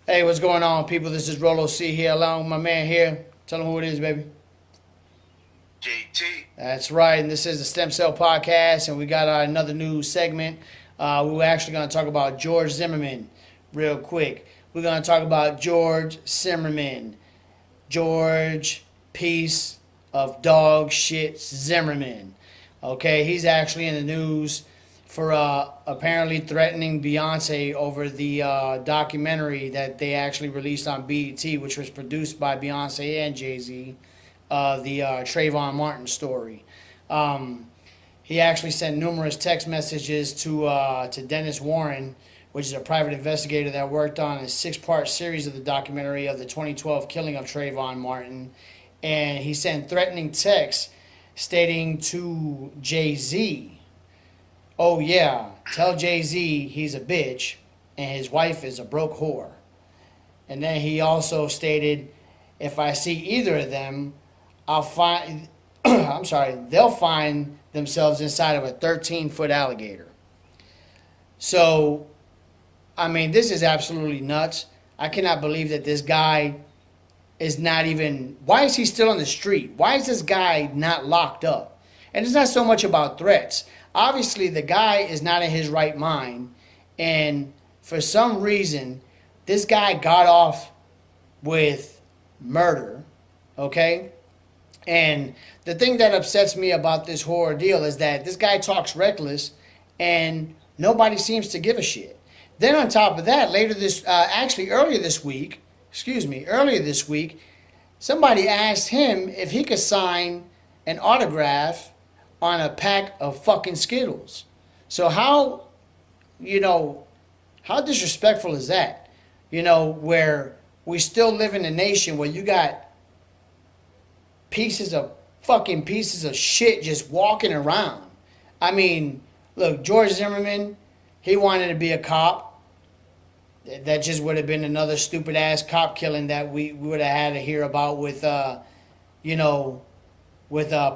Hey, what's going on, people? This is Rolo C here, along with my man here. Tell him who it is, baby. JT. That's right, and this is the Stem Cell Podcast, and we got another new segment. We were actually going to talk about George Zimmerman real quick. We're going to talk about George Zimmerman. George, piece of dog shit Zimmerman. Okay, he's actually in the news for apparently threatening Beyonce over the documentary that they actually released on BET, which was produced by Beyonce and Jay-Z, the Trayvon Martin story. He actually sent numerous text messages to Dennis Warren, which is a private investigator that worked on a six-part series of the documentary of the 2012 killing of Trayvon Martin. And he sent threatening texts stating to Jay-Z, oh yeah, tell Jay-Z he's a bitch and his wife is a broke whore. And then he also stated, if I see either of them, I'll find, they'll find themselves inside of a 13-foot alligator. So, I mean, this is absolutely nuts. I cannot believe that this guy is not even, why is he still on the street? Why is this guy not locked up? And it's not so much about threats. Obviously, the guy is not in his right mind, and for some reason, this guy got off with murder, okay? And the thing that upsets me about this whole ordeal is that this guy talks reckless, and nobody seems to give a shit. Then on top of that, earlier this week, somebody asked him if he could sign an autograph on a pack of fucking Skittles. So how disrespectful is that? Where we still live in a nation where you got pieces of shit just walking around. I mean, look, George Zimmerman, he wanted to be a cop. That just would have been another stupid ass cop killing that we would have had to hear about with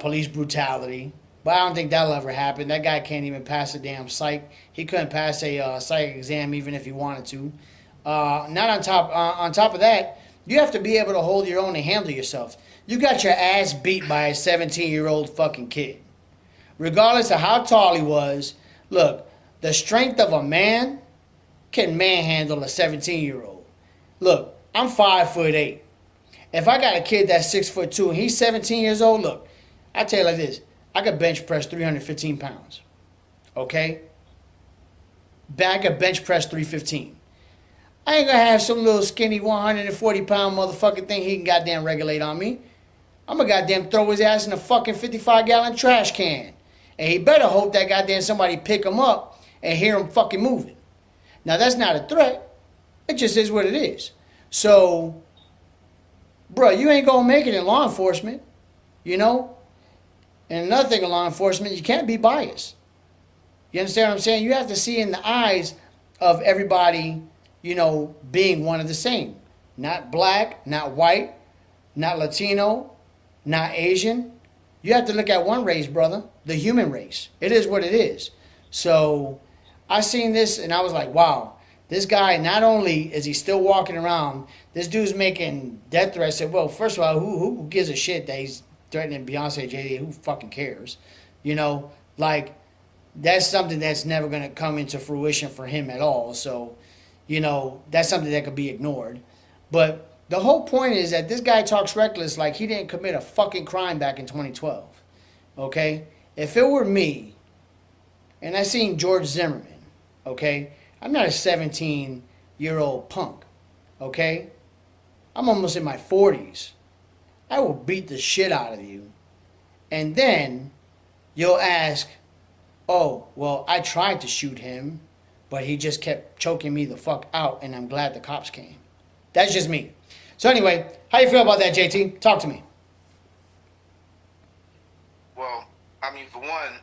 police brutality. But I don't think that'll ever happen. That guy can't even pass a damn psych. He couldn't pass a psych exam even if he wanted to. Not on top of that, you have to be able to hold your own and handle yourself. You got your ass beat by a 17-year-old fucking kid. Regardless of how tall he was, look, the strength of a man can manhandle a 17-year-old. Look, I'm 5'8". If I got a kid that's 6'2" and he's 17 years old, look, I tell you like this. I could bench press 315 pounds. Okay? I could bench press 315. I ain't gonna have some little skinny 140 pound motherfucking thing he can goddamn regulate on me. I'm gonna goddamn throw his ass in a fucking 55-gallon trash can. And he better hope that goddamn somebody pick him up and hear him fucking moving. Now that's not a threat. It just is what it is. So, bro, you ain't gonna make it in law enforcement. And another thing in law enforcement, you can't be biased. You understand what I'm saying? You have to see in the eyes of everybody, being one of the same. Not black, not white, not Latino, not Asian. You have to look at one race, brother, the human race. It is what it is. So I seen this and I was like, wow, this guy, not only is he still walking around, this dude's making death threats. I said, well, first of all, who gives a shit that he's threatening Beyonce, Jay-Z? Who fucking cares? That's something that's never going to come into fruition for him at all. So, that's something that could be ignored. But the whole point is that this guy talks reckless like he didn't commit a fucking crime back in 2012. Okay? If it were me, and I seen George Zimmerman, okay? I'm not a 17-year-old punk, okay? I'm almost in my 40s. I will beat the shit out of you. And then you'll ask, oh, well, I tried to shoot him, but he just kept choking me the fuck out, and I'm glad the cops came. That's just me. So anyway, how you feel about that, JT? Talk to me. Well, I mean, for one,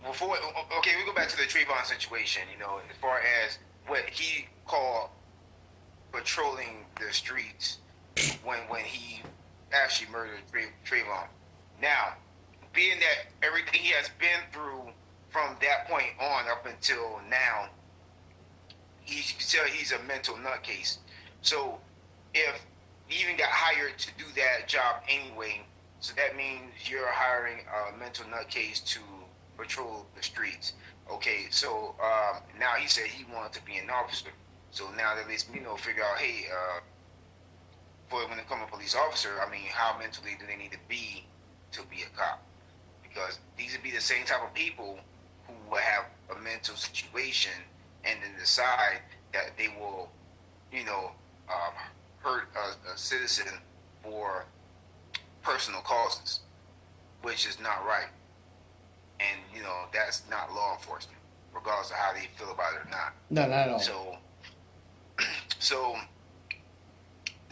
we go back to the Trayvon situation, as far as what he called patrolling the streets when he actually murdered Trayvon. Now, being that everything he has been through from that point on up until now, you can tell he's a mental nutcase. So if he even got hired to do that job anyway, so that means you're hiring a mental nutcase to patrol the streets. Okay, so now he said he wanted to be an officer. So now that lets me know, figure out, hey, for when it comes to police officer, I mean, how mentally do they need to be a cop? Because these would be the same type of people who will have a mental situation and then decide that they will, you know, hurt a citizen for personal causes, which is not right. And, you know, that's not law enforcement, regardless of how they feel about it or not. No, not at all. So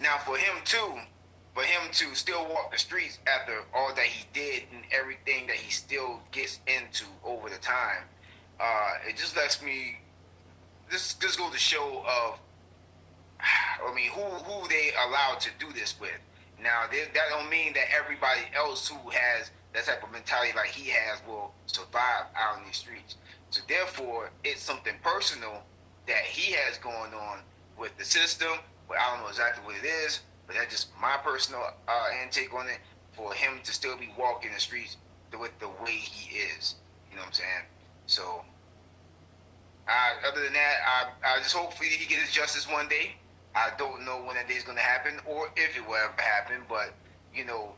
now for him to still walk the streets after all that he did and everything that he still gets into over the time, it just lets me, this just goes to show of, I mean, who they allowed to do this with. Now, that don't mean that everybody else who has that type of mentality like he has will survive out in these streets. So therefore, it's something personal that he has going on with the system, but I don't know exactly what it is, but that's just my personal intake on it, for him to still be walking the streets with the way he is. You know what I'm saying? So, other than that, I just hopefully he gets justice one day. I don't know when that day is going to happen or if it will ever happen, but, you know,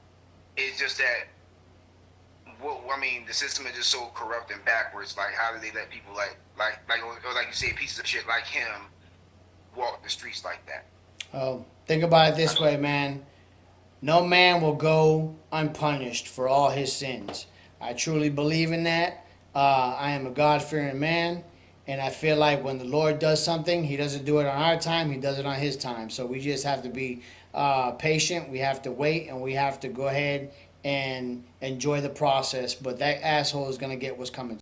it's just that, well, I mean, the system is just so corrupt and backwards. Like, how do they let people like you say, pieces of shit like him walk the streets like that? Oh, think about it this way, man. No man will go unpunished for all his sins. I truly believe in that. I am a God-fearing man, and I feel like when the Lord does something, he doesn't do it on our time, he does it on his time. So we just have to be patient, we have to wait, and we have to go ahead and enjoy the process. But that asshole is going to get what's coming.